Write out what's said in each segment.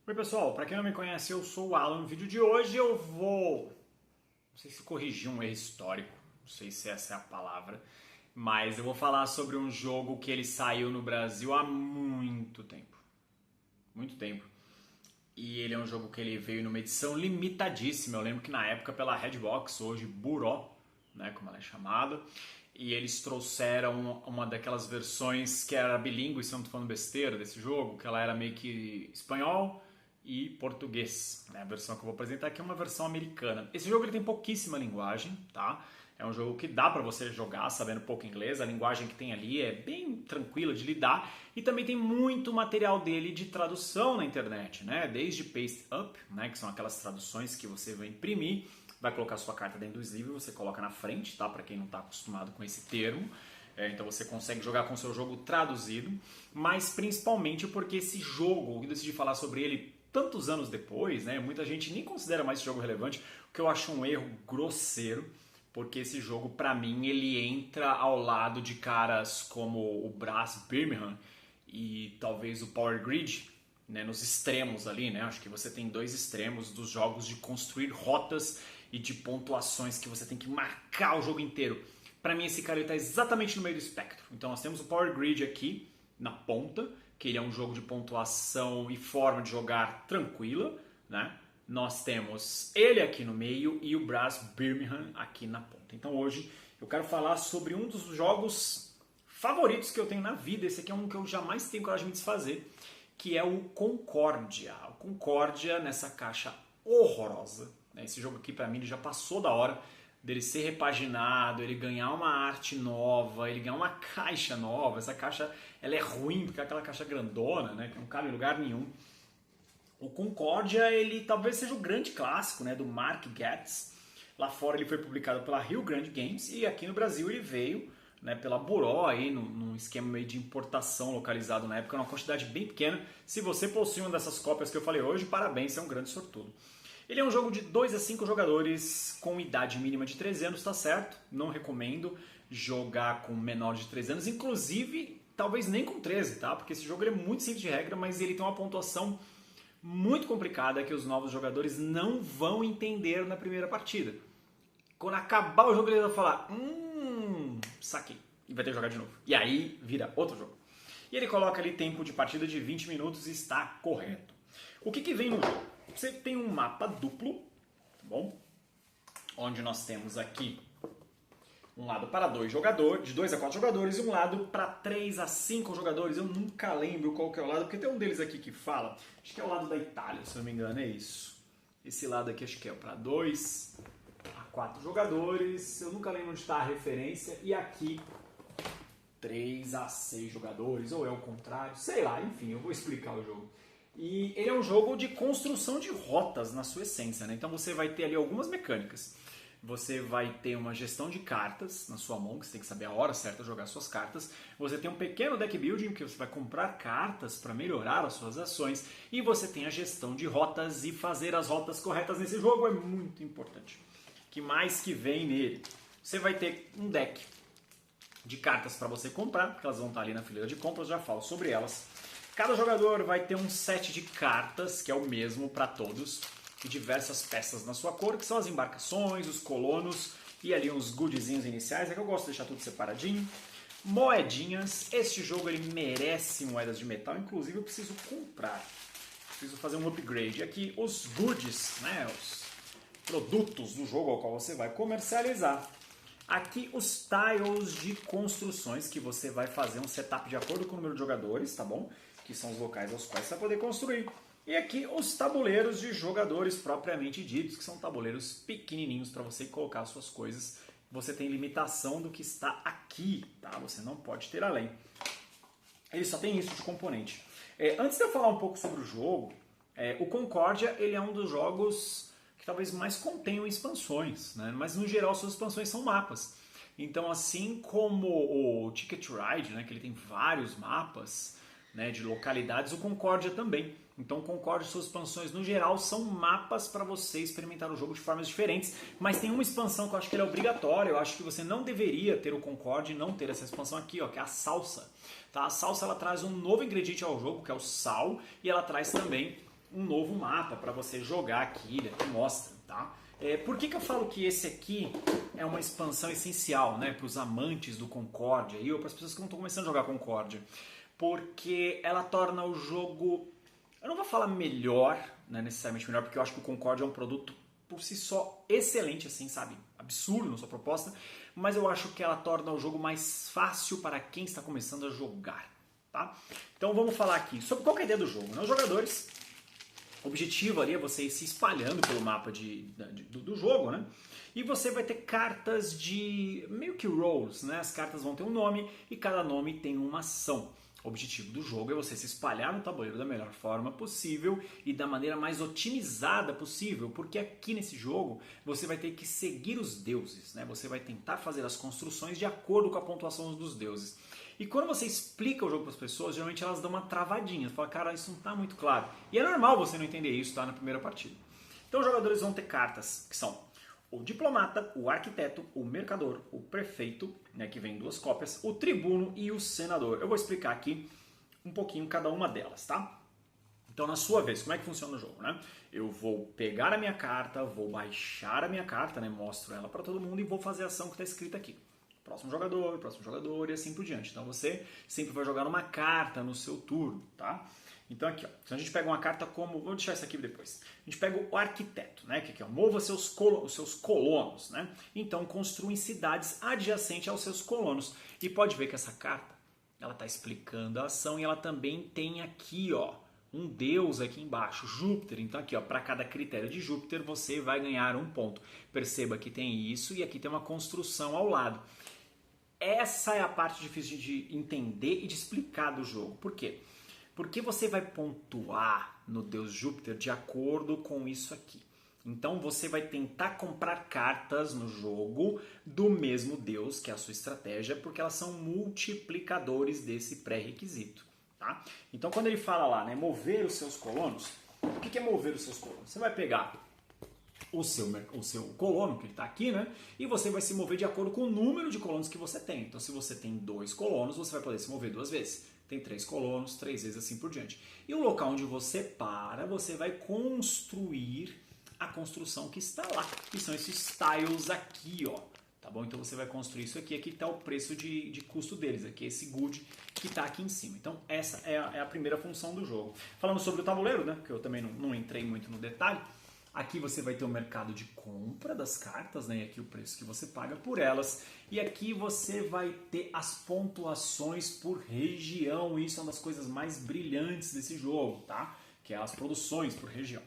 Oi pessoal, para quem não me conhece, eu sou o Alan. No vídeo de hoje eu vou, não sei se corrigir um erro histórico, não sei se essa é a palavra, mas eu vou falar sobre um jogo que ele saiu no Brasil há muito tempo. Muito tempo. E ele é um jogo que ele veio numa edição limitadíssima. Eu lembro que na época pela Redbox, hoje Buró, né, como ela é chamada, e eles trouxeram uma daquelas versões que era bilíngue, se eu não tô falando besteira desse jogo, que ela era meio que espanhol e português. Né? A versão que eu vou apresentar aqui é uma versão americana. Esse jogo ele tem pouquíssima linguagem, tá? É um jogo que dá para você jogar sabendo pouco inglês, a linguagem que tem ali é bem tranquila de lidar e também tem muito material dele de tradução na internet, né? Desde paste up, né? Que são aquelas traduções que você vai imprimir, vai colocar sua carta dentro do sleeve, você coloca na frente, tá? Para quem não está acostumado com esse termo. Então você consegue jogar com o seu jogo traduzido, mas principalmente porque esse jogo, eu decidi falar sobre ele tantos anos depois, né? Muita gente nem considera mais esse jogo relevante, o que eu acho um erro grosseiro, porque esse jogo, pra mim, ele entra ao lado de caras como o Brass Birmingham e talvez o Power Grid, né, nos extremos ali, né? Acho que você tem dois extremos dos jogos de construir rotas e de pontuações que você tem que marcar o jogo inteiro. Pra mim, esse cara está exatamente no meio do espectro. Então, nós temos o Power Grid aqui, na ponta, que ele é um jogo de pontuação e forma de jogar tranquila, né? Nós temos ele aqui no meio e o Brass Birmingham aqui na ponta. Então hoje eu quero falar sobre um dos jogos favoritos que eu tenho na vida. Esse aqui é um que eu jamais tenho coragem de me desfazer, que é o Concórdia. O Concórdia nessa caixa horrorosa. Esse jogo aqui pra mim ele já passou da hora dele ser repaginado, ele ganhar uma arte nova, ele ganhar uma caixa nova. Essa caixa ela é ruim porque é aquela caixa grandona, né, que não cabe em lugar nenhum. O Concórdia, ele talvez seja o grande clássico, né, do Mark Getz. Lá fora ele foi publicado pela Rio Grande Games e aqui no Brasil ele veio, né, pela Buró, aí, num esquema meio de importação localizado na época, numa quantidade bem pequena. Se você possui uma dessas cópias que eu falei hoje, parabéns, você é um grande sortudo. Ele é um jogo de 2 a 5 jogadores com idade mínima de 13 anos, tá certo? Não recomendo jogar com menor de 13 anos, inclusive talvez nem com 13, tá? Porque esse jogo ele é muito simples de regra, mas ele tem uma pontuação muito complicada que os novos jogadores não vão entender na primeira partida. Quando acabar o jogo, eles vão falar, saquei, e vai ter que jogar de novo. E aí vira outro jogo. E ele coloca ali tempo de partida de 20 minutos e está correto. O que vem no jogo? Você tem um mapa duplo, tá bom? Onde nós temos aqui um lado para 2 jogadores, de 2 a 4 jogadores, e um lado para 3 a 5 jogadores. Eu nunca lembro qual que é o lado, porque tem um deles aqui que fala, acho que é o lado da Itália, se não me engano, é isso. Esse lado aqui acho que é para 2 a 4 jogadores, eu nunca lembro onde está a referência, e aqui 3 a 6 jogadores, ou é o contrário, sei lá, enfim, eu vou explicar o jogo. E ele é um jogo de construção de rotas na sua essência, né? Então você vai ter ali algumas mecânicas. Você vai ter uma gestão de cartas na sua mão, que você tem que saber a hora certa de jogar suas cartas. Você tem um pequeno deck building, que você vai comprar cartas para melhorar as suas ações. E você tem a gestão de rotas e fazer as rotas corretas nesse jogo é muito importante. O que mais que vem nele? Você vai ter um deck de cartas para você comprar, porque elas vão estar ali na fileira de compras, já falo sobre elas. Cada jogador vai ter um set de cartas, que é o mesmo para todos, e diversas peças na sua cor, que são as embarcações, os colonos e ali uns goodiezinhos iniciais, é que eu gosto de deixar tudo separadinho. Moedinhas, este jogo ele merece moedas de metal, inclusive eu preciso comprar, preciso fazer um upgrade. Aqui os goodies, né, os produtos do jogo ao qual você vai comercializar. Aqui os tiles de construções, que você vai fazer um setup de acordo com o número de jogadores, tá bom? Que são os locais aos quais você vai poder construir. E aqui os tabuleiros de jogadores propriamente ditos, que são tabuleiros pequenininhos para você colocar suas coisas. Você tem limitação do que está aqui, tá? Você não pode ter além. Ele só tem isso de componente. Antes de eu falar um pouco sobre o jogo, o Concórdia ele é um dos jogos que talvez mais contenham expansões, né? Mas no geral suas expansões são mapas. Então assim como o Ticket Ride, né, que ele tem vários mapas, né, de localidades, o Concórdia também. Então o Concórdia e suas expansões no geral são mapas para você experimentar o jogo de formas diferentes, mas tem uma expansão que eu acho que ela é obrigatória, eu acho que você não deveria ter o Concórdia e não ter essa expansão aqui, ó, que é a salsa. Tá? A salsa ela traz um novo ingrediente ao jogo, que é o sal, e ela traz também um novo mapa para você jogar aqui, ele aqui mostra, tá? Por que eu falo que esse aqui é uma expansão essencial, né, para os amantes do Concórdia ou para as pessoas que não estão começando a jogar Concórdia? Porque ela torna o jogo, eu não vou falar melhor, né, necessariamente melhor, porque eu acho que o Concórdia é um produto por si só excelente, assim, sabe? Absurdo na sua proposta, mas eu acho que ela torna o jogo mais fácil para quem está começando a jogar, tá? Então vamos falar aqui sobre qual é a ideia do jogo, né? Os jogadores, o objetivo ali é você ir se espalhando pelo mapa do jogo, né? E você vai ter cartas de meio que roles, né? As cartas vão ter um nome e cada nome tem uma ação. O objetivo do jogo é você se espalhar no tabuleiro da melhor forma possível e da maneira mais otimizada possível, porque aqui nesse jogo você vai ter que seguir os deuses, né? Você vai tentar fazer as construções de acordo com a pontuação dos deuses. E quando você explica o jogo para as pessoas, geralmente elas dão uma travadinha. Você fala, cara, isso não está muito claro. E é normal você não entender isso, tá? Na primeira partida. Então os jogadores vão ter cartas que são o diplomata, o arquiteto, o mercador, o prefeito, né, que vem em 2 cópias, o tribuno e o senador. Eu vou explicar aqui um pouquinho cada uma delas, tá? Então, na sua vez, como é que funciona o jogo, né? Eu vou pegar a minha carta, vou baixar a minha carta, né? Mostro ela para todo mundo e vou fazer a ação que está escrita aqui. Próximo jogador e assim por diante. Então, você sempre vai jogar uma carta no seu turno, tá? Então aqui, ó, se a gente pega uma carta como, vou deixar isso aqui depois, a gente pega o arquiteto, né, que aqui, ó, mova os seus colonos, né, então construem cidades adjacentes aos seus colonos, e pode ver que essa carta, ela está explicando a ação e ela também tem aqui, ó, um deus aqui embaixo, Júpiter, então aqui, ó, para cada critério de Júpiter você vai ganhar 1 ponto, perceba que tem isso e aqui tem uma construção ao lado. Essa é a parte difícil de entender e de explicar do jogo, por quê? Porque você vai pontuar no deus Júpiter de acordo com isso aqui. Então você vai tentar comprar cartas no jogo do mesmo deus, que é a sua estratégia, porque elas são multiplicadores desse pré-requisito. Tá? Então quando ele fala lá, né, mover os seus colonos, o que é mover os seus colonos? Você vai pegar o seu colono, que ele está aqui, né? E você vai se mover de acordo com o número de colonos que você tem. Então se você tem 2 colonos, você vai poder se mover 2 vezes. Tem 3 colonos, 3 vezes assim por diante. E o local onde você para, você vai construir a construção que está lá. Que são esses tiles aqui, ó. Tá bom? Então você vai construir isso aqui. Aqui está o preço de custo deles. Aqui é esse good que está aqui em cima. Então essa é a primeira função do jogo. Falando sobre o tabuleiro, né? Que eu também não entrei muito no detalhe. Aqui você vai ter o mercado de compra das cartas, né? E aqui o preço que você paga por elas. E aqui você vai ter as pontuações por região. Isso é uma das coisas mais brilhantes desse jogo, tá? Que é as produções por região.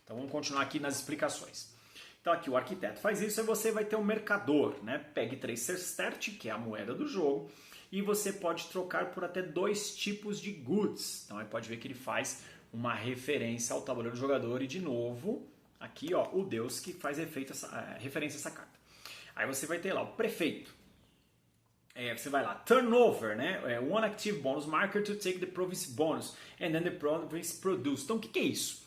Então vamos continuar aqui nas explicações. Então aqui o arquiteto faz isso e você vai ter o mercador, né? Pegue 3 sesterce, que é a moeda do jogo, e você pode trocar por até 2 tipos de goods. Então aí pode ver que ele faz uma referência ao tabuleiro do jogador e de novo, aqui ó, o deus que faz referência a essa carta. Aí você vai ter lá o prefeito. Você vai lá, turnover, né? One active bonus marker to take the province bonus and then the province produce. Então o que é isso?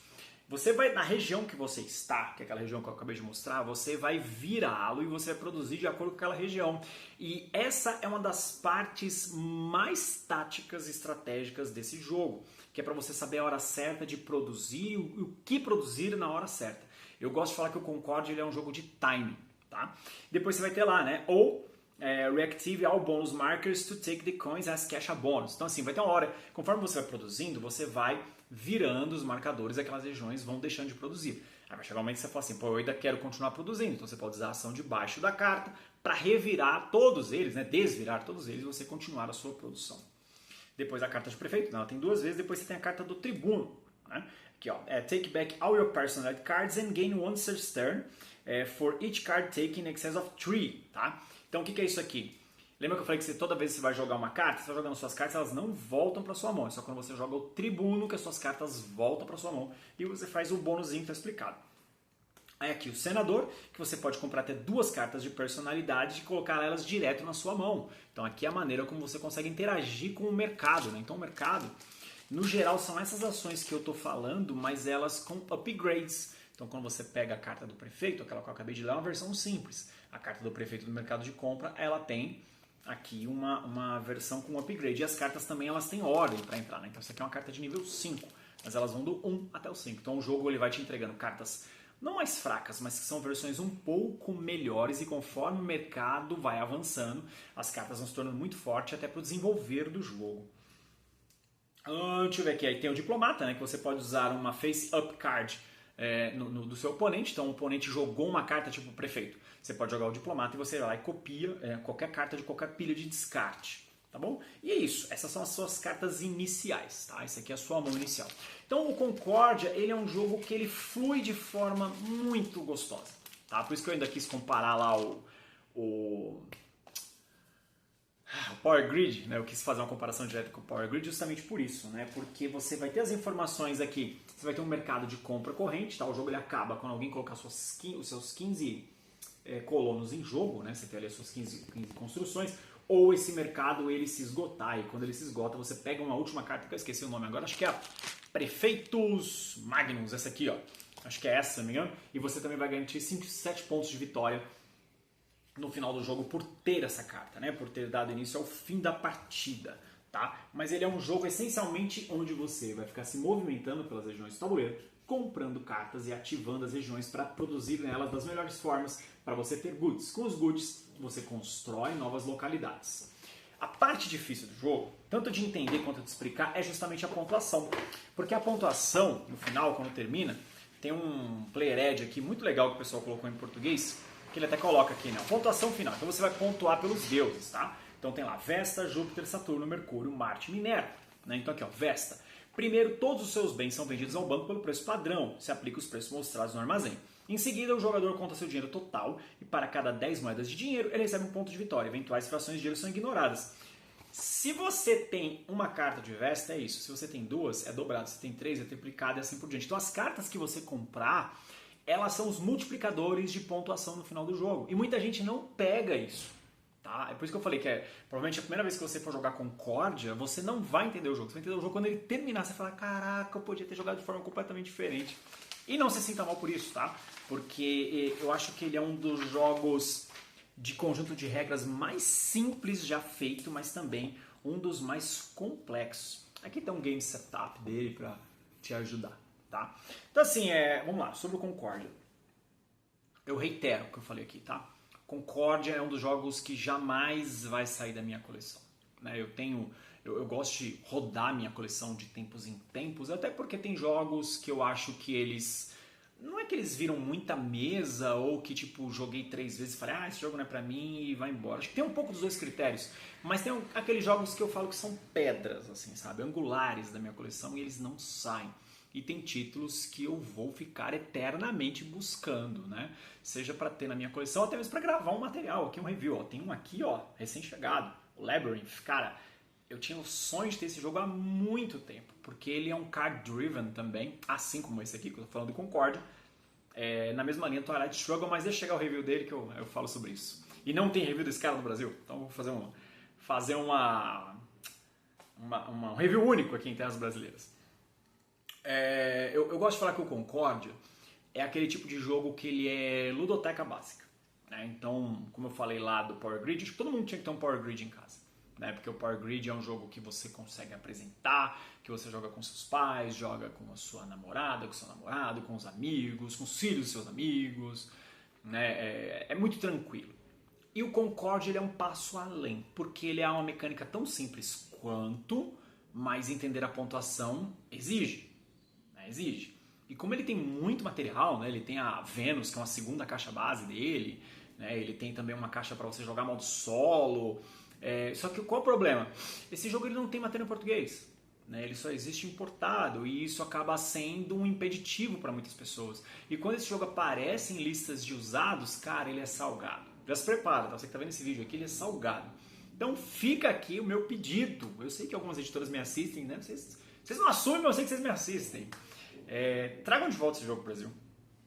Você vai, na região que você está, que é aquela região que eu acabei de mostrar, você vai virá-lo e você vai produzir de acordo com aquela região. E essa é uma das partes mais táticas e estratégicas desse jogo, que é para você saber a hora certa de produzir e o que produzir na hora certa. Eu gosto de falar que o Concórdia ele é um jogo de timing, tá? Depois você vai ter lá, né? Reactive all bonus markers to take the coins as cash a bonus. Então assim, vai ter uma hora, conforme você vai produzindo, você vai virando os marcadores daquelas regiões, vão deixando de produzir. Aí vai chegar um momento que você fala assim, pô, eu ainda quero continuar produzindo. Então você pode usar a ação debaixo da carta para revirar todos eles, né? Desvirar todos eles e você continuar a sua produção. Depois a carta de prefeito, ela tem 2 vezes, depois você tem a carta do tribuno, né? Aqui, ó, take back all your personalized cards and gain 1 search turn for each card taken in excess of 3, tá? Então o que é isso aqui? Lembra que eu falei que toda vez que você vai jogar uma carta, você vai jogando suas cartas, elas não voltam para sua mão. É só quando você joga o tribuno que as suas cartas voltam para sua mão e você faz o bônusinho que está explicado. Aí aqui o senador, que você pode comprar até 2 cartas de personalidade e colocar elas direto na sua mão. Então aqui é a maneira como você consegue interagir com o mercado, né? Então o mercado, no geral, são essas ações que eu estou falando, mas elas com upgrades. Então quando você pega a carta do prefeito, aquela que eu acabei de ler, é uma versão simples. A carta do prefeito do mercado de compra, ela tem aqui uma versão com upgrade. E as cartas também elas têm ordem para entrar, né? Então essa aqui é uma carta de nível 5. mas elas vão do 1 até o 5. Então o jogo ele vai te entregando cartas não mais fracas, mas que são versões um pouco melhores, e conforme o mercado vai avançando, as cartas vão se tornando muito fortes até para o desenvolver do jogo. Deixa eu ver aqui, aí tem o Diplomata, né, que você pode usar uma face-up card do seu oponente. Então o oponente jogou uma carta tipo prefeito, você pode jogar o Diplomata e você vai lá e copia qualquer carta de qualquer pilha de descarte. Tá bom? E é isso, essas são as suas cartas iniciais, tá? Essa aqui é a sua mão inicial. Então o Concórdia, ele é um jogo que ele flui de forma muito gostosa, tá? Por isso que eu ainda quis comparar lá o Power Grid, né? Eu quis fazer uma comparação direta com o Power Grid justamente por isso, né? Porque você vai ter as informações aqui, você vai ter um mercado de compra corrente, tá? O jogo ele acaba quando alguém colocar os seus 15 colonos em jogo, né? Você tem ali as suas 15 construções, ou esse mercado ele se esgotar, e quando ele se esgota você pega uma última carta, que eu esqueci o nome agora, acho que é a Prefeitus Magnus, essa aqui, ó. Acho que é essa, se não me engano, e você também vai garantir 5, 7 pontos de vitória no final do jogo por ter essa carta, né? Por ter dado início ao fim da partida, tá? Mas ele é um jogo essencialmente onde você vai ficar se movimentando pelas regiões do tabuleiro, comprando cartas e ativando as regiões para produzir nelas das melhores formas para você ter goods. Com os goods você constrói novas localidades. A parte difícil do jogo, tanto de entender quanto de explicar, é justamente a pontuação. Porque a pontuação, no final, quando termina, tem um player edge aqui muito legal que o pessoal colocou em português, que ele até coloca aqui, né? A pontuação final. Então você vai pontuar pelos deuses, tá? Então tem lá Vesta, Júpiter, Saturno, Mercúrio, Marte, Minerva. Né? Então aqui, ó, Vesta. Primeiro, todos os seus bens são vendidos ao banco pelo preço padrão. Se aplica os preços mostrados no armazém. Em seguida, o jogador conta seu dinheiro total e para cada 10 moedas de dinheiro, ele recebe um ponto de vitória. Eventuais frações de dinheiro são ignoradas. Se você tem uma carta de Vesta, é isso. Se você tem duas, é dobrado. Se tem três, é triplicado e assim por diante. Então as cartas que você comprar, elas são os multiplicadores de pontuação no final do jogo. E muita gente não pega isso. Tá? É por isso que eu falei que provavelmente a primeira vez que você for jogar Concórdia, você não vai entender o jogo. Você vai entender o jogo quando ele terminar. Você vai falar, caraca, eu podia ter jogado de forma completamente diferente. E não se sinta mal por isso, tá? Porque eu acho que ele é um dos jogos de conjunto de regras mais simples já feito, mas também um dos mais complexos. Aqui tem um game setup dele para te ajudar, tá? Então assim, vamos lá, sobre o Concórdia. Eu reitero o que eu falei aqui, tá? Concórdia é um dos jogos que jamais vai sair da minha coleção. Né? Eu gosto de rodar minha coleção de tempos em tempos, até porque tem jogos que eu acho que eles... Não é que eles viram muita mesa ou que tipo joguei 3 vezes e falei, esse jogo não é pra mim e vai embora. Acho que tem um pouco dos dois critérios, mas tem aqueles jogos que eu falo que são pedras, assim, sabe? Angulares da minha coleção e eles não saem. E tem títulos que eu vou ficar eternamente buscando, né? Seja para ter na minha coleção, ou até mesmo para gravar um material, aqui um review. Ó. Tem um aqui, ó, recém-chegado, o Labyrinth. Cara, eu tinha o sonho de ter esse jogo há muito tempo, porque ele é um card-driven também, assim como esse aqui, que eu tô falando de Concórdia, na mesma linha Twilight Struggle, mas deixa chegar o review dele que eu falo sobre isso. E não tem review desse cara no Brasil, então eu vou fazer um review único aqui em terras brasileiras. Eu gosto de falar que o Concórdia é aquele tipo de jogo que ele é ludoteca básica. Né? Então, como eu falei lá do Power Grid, acho que todo mundo tinha que ter um Power Grid em casa. Né? Porque o Power Grid é um jogo que você consegue apresentar, que você joga com seus pais, joga com a sua namorada, com o seu namorado, com os amigos, com os filhos dos seus amigos. Né? É muito tranquilo. E o Concórdia ele é um passo além, porque ele é uma mecânica tão simples quanto, mas entender a pontuação exige. Exige. E como ele tem muito material, né, ele tem a Vênus, que é uma segunda caixa base dele, né, ele tem também uma caixa para você jogar modo solo. Só que qual é o problema? Esse jogo ele não tem matéria em português. Né, ele só existe importado e isso acaba sendo um impeditivo para muitas pessoas. E quando esse jogo aparece em listas de usados, cara, ele é salgado. Já se prepara, tá? Você que está vendo esse vídeo aqui, ele é salgado. Então fica aqui o meu pedido. Eu sei que algumas editoras me assistem, né? Vocês não assumem, mas eu sei que vocês me assistem. Tragam de volta esse jogo pro Brasil,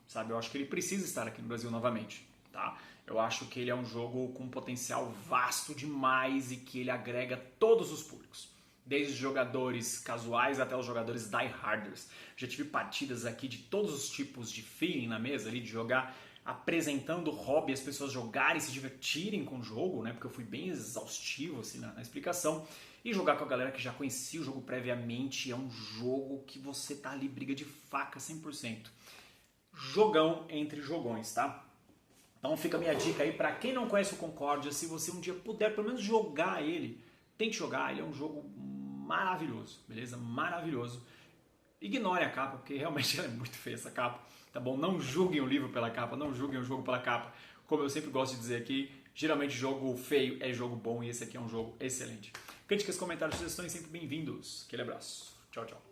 sabe? Eu acho que ele precisa estar aqui no Brasil novamente, tá? Eu acho que ele é um jogo com potencial vasto demais e que ele agrega todos os públicos, desde os jogadores casuais até os jogadores die-harders. Já tive partidas aqui de todos os tipos de feeling na mesa ali, de jogar apresentando o hobby, as pessoas jogarem, se divertirem com o jogo, né? Porque eu fui bem exaustivo assim, na explicação. E jogar com a galera que já conhecia o jogo previamente é um jogo que você tá ali, briga de faca 100%. Jogão entre jogões, tá? Então fica a minha dica aí para quem não conhece o Concórdia, se você um dia puder pelo menos jogar ele, tente jogar, ele é um jogo maravilhoso, beleza? Maravilhoso. Ignore a capa, porque realmente ela é muito feia essa capa, tá bom? Não julguem o livro pela capa, não julguem o jogo pela capa. Como eu sempre gosto de dizer aqui, geralmente jogo feio é jogo bom e esse aqui é um jogo excelente. Críticas, comentários, sugestões sempre bem-vindos. Aquele abraço. Tchau, tchau.